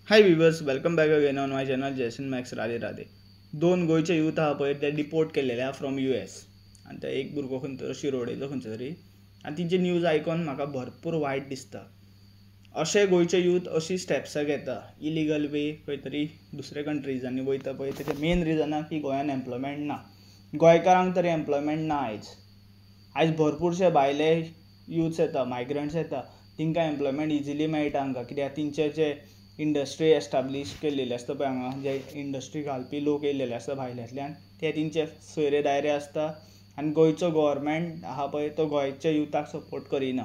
High viewers, welcome back again on my channel Jason max Radhe Radhe. दोन गोयचे youth आहा पळय ते डिपोर्ट केलेले आहा फ्रॉम US आनी ते एक भुरगो खंय शिरोडेचो खंयचो तरी आनी तिची न्यूज आयकून म्हाका भरपूर वायट दिसता. अशे गोयचे यूथ अशी स्टेप्सां घेता इलिगल वे खंय तरी दुसऱ्या कंट्रीजांनी वयता पळय तेजें मेन रिजन की गोंयान एम्प्लॉयमेंट ना. गोंयकारांक तरी एम्प्लॉयमेंट ना आयज भरपूरशे भायले यूथ्स येता, मायग्रंट्स येता, तिंकां एम्प्लॉयमेंट इजिली मेळटा हांगा. कित्याक तिंचे जे इंडस्ट्री एस्टाब्लीश केल्लेले आसता पळय, हांगा जे इंडस्ट्री घालपी लोक येयलेले आसता भायल्यांतल्यान ते तिंचे सोयरे दायरे आसता आनी गोंयचो गव्हर्मेंट आहा पळय तो गोंयच्या युथाक सपोर्ट करिना.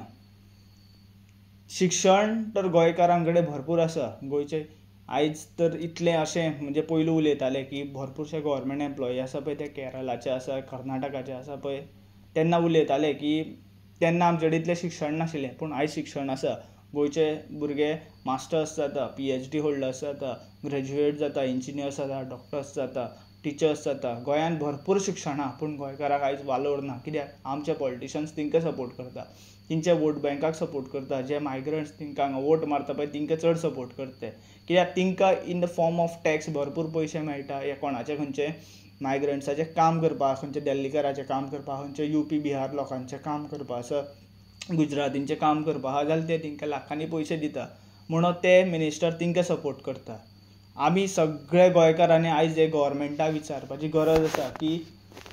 शिक्षण तर गोंयकारां कडेन भरपूर आसा. गोंयचे आयज तर इतलें अशें म्हणजे पयलू उलयताले की भरपूरशे गव्हर्मेंट एम्प्लॉई आसा पळय ते केरळाचे आसा, कर्नाटकाचे आसा पळय. तेन्ना उलयताले की तेन्ना आमचे कडेन इतलें शिक्षण नाशिल्लें, पूण आयज शिक्षण आसा. गोंयचे भुरगे मास्टर्स जाता, PhD होल्डर्स जाता, ग्रॅज्युएट जाता, इंजिनियर्स जाता, डॉक्टर्स जाता, टिचर्स जाता. गोंयान भरपूर शिक्षण आहा, पूण गोंयकाराक आयज वालोर ना. कित्याक आमचे पॉलिटिशियन्स तिंका सपोर्ट करता, तिंचे वोट बँकाक सपोर्ट करता. जे मायग्रंट्स तिंकां हांगा वोट मारता पळय तिंकां चड सपोर्ट करता. कित्याक तिंकां in the form of tax भरपूर पयशे मेळटा. हे कोणाचे खंयचे मायग्रंट्साचें काम करपाक, खंयचे दिल्लीकराचें काम करपाक, खंयचे UP बिहार लोकांचें काम करपाक आसा, गुजरातींचें काम करपाक आहा जाल्यार ते तिंकां लाखांनी पयशे दिता. म्हणून ते मिनिस्टर तिंकां सपोर्ट करता. आमी सगळे गोंयकारांनी आयज हे गव्हर्मेंटाक विचारपाची गरज आसा की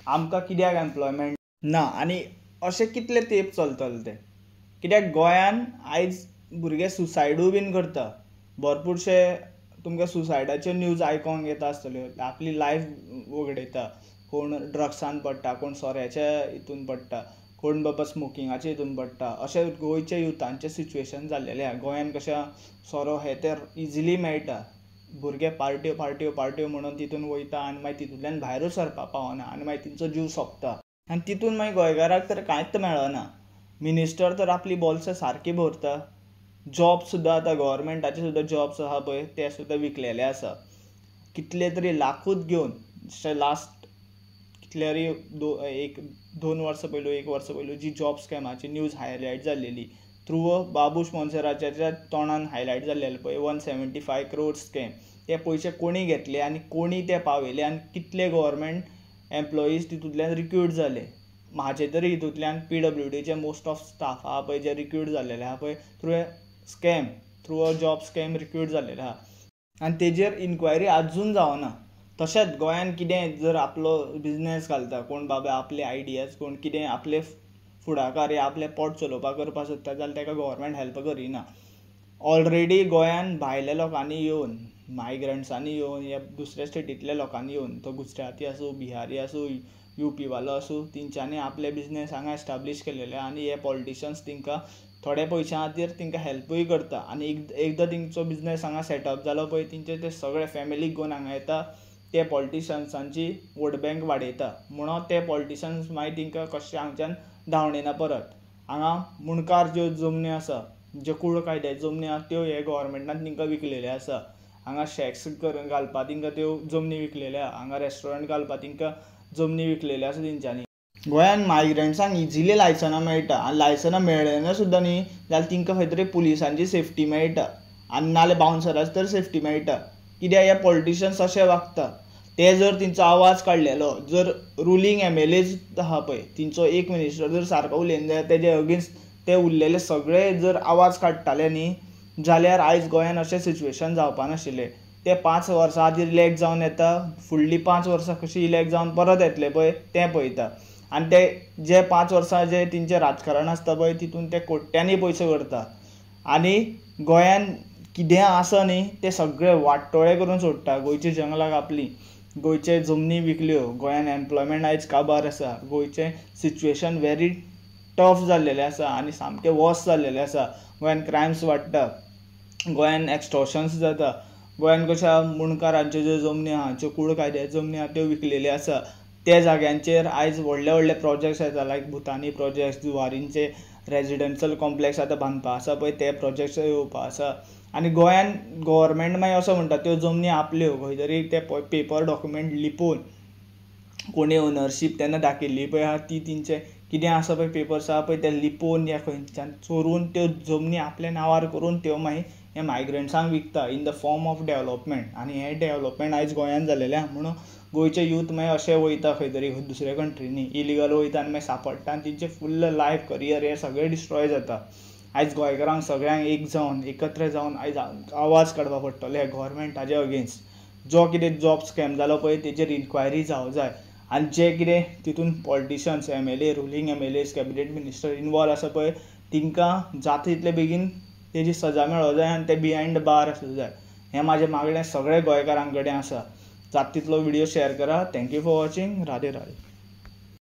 आमकां कित्याक एम्प्लॉयमेंट ना आनी अशें कितले तेंप चलतले ते. कित्याक गोंयान आयज भुरगे सुसायडूय बीन करता. भरपूरशे तुमकां सुसायडाच्यो न्यूज आयकोंक येता आसतल्यो. आपली लायफ वगडयता. कोण ड्रग्सान पडटा, कोण सोऱ्याच्या हितून पडटा, कोण बाबा स्मोकिंगाच्या हितून पडटा. अशें गोंयच्या युथांचें सिच्युएशन जाल्लेलें आहा. गोंयान कशें सोरो हे ते इजिली मेळटा. भुरगे पार्ट्यो म्हणून तितून वयता आनी मागीर तितूंतल्यान भायरूच सरपाक पावना आनी मागीर तिंचो जीव सोंपता. आनी तितून मागीर गोंयकाराक तर कांयच मेळना. मिनिस्टर तर आपली बॉल्सां सारकी भरता. जॉब सुद्दां आतां गव्हर्मेंटाचे सुद्दां जॉब्स आहा पळय ते सुद्दां विकलेले आसा. कितले तरी लाखूच घेवन जशें लास्ट कितल्यारी 2 वर्सां पयलू 1 वर्स पयलू जी जॉब स्कॅमाची न्यूज हायलायट जाल्लेली थ्रू बाबूश मोन्सेराच्या तोंडान हायलायट जाल्लेलें पळय 175 crore स्कॅम. ते पयशे कोणी घेतले आनी कोणी ते पावयले आनी कितले गव्हर्मेंट एम्प्लॉईज तितूंतल्यान रिक्रूट जाले. म्हाजे तरी हितूंतल्यान PWDचे मोस्ट ऑफ स्टाफ आहा पळय जे रिक्रूट जाल्लेले आहा पळय through a job scam recruit जाल्लेले आहा आनी तेजेर इन्क्वायरी आजून जावना. तशेंच गोंयान कितें जर आपलो बिझनेस घालता, कोण बाबा आपले आयडियाज, कोण कितें आपले फुडाकार या आपलें पोट चलोवपाक करपाक सोदता जाल्यार ताका गव्हर्मेंट हेल्प करिना. ऑलरेडी गोंयान भायल्या लोकांनी येवन, मायग्रंट्सांनी येवन या दुसऱ्या स्टेटींतल्या लोकांनी येवन, तो गुजराती आसूं, बिहारी आसूं, UP वालो आसूं, तेंच्यांनी आपले बिझनेस हांगा एस्टाब्लीश केलेले आनी हे पॉलिटिशियन्स तिंकां थोड्या पयशां खातीर तिंकां हेल्पूय करता. आनी एकदां तेंचो बिझनेस हांगा सेटअप जालो पळय तेंचे ते सगळे फॅमिलीक घेवन हांगा येता. ते पॉलिटिशियन्सांची वोट बँक वाडयता. म्हणून ते पॉलिटिशियन्स मागीर तिंकां कशें हांगच्यान धांवणयना परत. हांगा मुणकार ज्यो जमनी आसा, ज्यो कूळ कायद्याच्यो जमनी आसा त्यो हे गव्हर्मेंटान तिंकां विकलेल्यो आसा. हांगा शॅक्स घालपाक तिंकां त्यो जमनी विकलेल्यो आसा. हांगा रेस्टॉरंट घालपाक तिंकां जमनी विकलेल्यो आसा तेंच्यांनी. गोंयान मायग्रंट्सांक इजिली लायसनां मेळटा आनी लायसनां मेळना सुद्दां न्ही जाल्यार तिंकां खंय तरी पुलिसांची सेफ्टी मेळटा आनी नाल्यार बावन्सराची तर सेफ्टी मेळटा. कित्याक हे पॉलिटिशियन्स अशे वागता. ते जर तेंचो आवाज काडलेलो, जर रुलींग MLAs आहा पळय तेंचो एक मिनिस्टर जर सारको उलयना जाल्यार तेजे अगेन्स्ट ते उरलेले सगळे जर आवाज काडटाले न्ही जाल्यार आयज गोंयान अशें सिच्युएशन जावपा नाशिल्लें. ते 5 वर्सां खातीर इलेक्ट जावन येता, फुडलीं 5 वर्सां कशीं इलेक्ट जावन परत येतले पळय तें पळयता. आनी ते जे 5 वर्सां जे तेंचें राजकारण आसता पळय तितून ते कोट्यांनी पयशे करता. आनी गोंयान कितें आसा न्ही ते सगळे वाटोळे करून सोडटा. गोंयचीं जंगलां कापलीं, गोंयचे जमनी विकल्यो, गोंयान एम्प्लॉयमेंट आयज काबार आसा, गोंयचें सिच्युएशन व्हेरी टफ जाल्लेलें आसा आनी सामकें वर्स्ट जाल्लेलें आसा. गोंयान क्रायम्स वाडटा, गोंयान एक्स्टॉर्शन्स जाता, गोंयान कशा मुणकारांच्यो ज्यो जमनी आहा, ज्यो कूळ कायद्याच्यो जमनी आहा त्यो विकलेल्यो आसा. त्या जाग्यांचेर आयज व्हडले व्हडले प्रोजेक्ट्स येता लायक भुतानी प्रोजेक्ट्स, जुवारींचे रेजिडेन्शियल कॉम्प्लेक्स आतां बांदपा आसा पळय ते प्रोजेक्ट्स येवपा आसा. आनी गोंयान गव्हर्मेंट मागीर असो म्हणटा त्यो जमनी आपल्यो खंय तरी ते पेपर डॉक्युमेंट लिपोवन कोणी ओनरशीप तेन्ना दाखयल्ली पळय आहा ती तेंचे कितें आसा पळय पेपर्स आहा पळय ते लिपोवन या खंयच्यान चोरून त्यो जमनी आपल्या नांवार करून त्यो मागीर हे मायग्रंट्सांक विकता in the form of development. आनी हें डेवलपमेंट आयज गोंयांत जालेलें आसा म्हणून गोंयचे यूथ मागीर अशे वयता खंय तरी दुसऱ्या कंट्रीनी इलिगल वयता आनी मागीर सांपडटा आनी तेंचें फुल्ल लायफ करियर हें सगळें डिस्ट्रॉय जाता. आयज गोंयकारांक सगळ्यांक एक जावन एकत्र जावन आयज आवाज काडपा पडटलो ह्या गोवोरमेंटाचे अगेन्स्ट. जो कितें जॉब स्कॅम जालो पळय तेचेर इन्क्वायरी जावं जाय आनी जे कितें तितून politicians MLA ruling MLAs cabinet minister involve आसा पळय तिंकां जाता तितले बेगीन तेजी सजा मेळों जाय आनी ते बिहायंड द बार आसूं जाय. हें म्हाजें मागणें सगळे गोंयकारां कडेन आसा. जाता तितलो व्हिडियो शेअर करा. Thank you for watching. Radhe Radhe.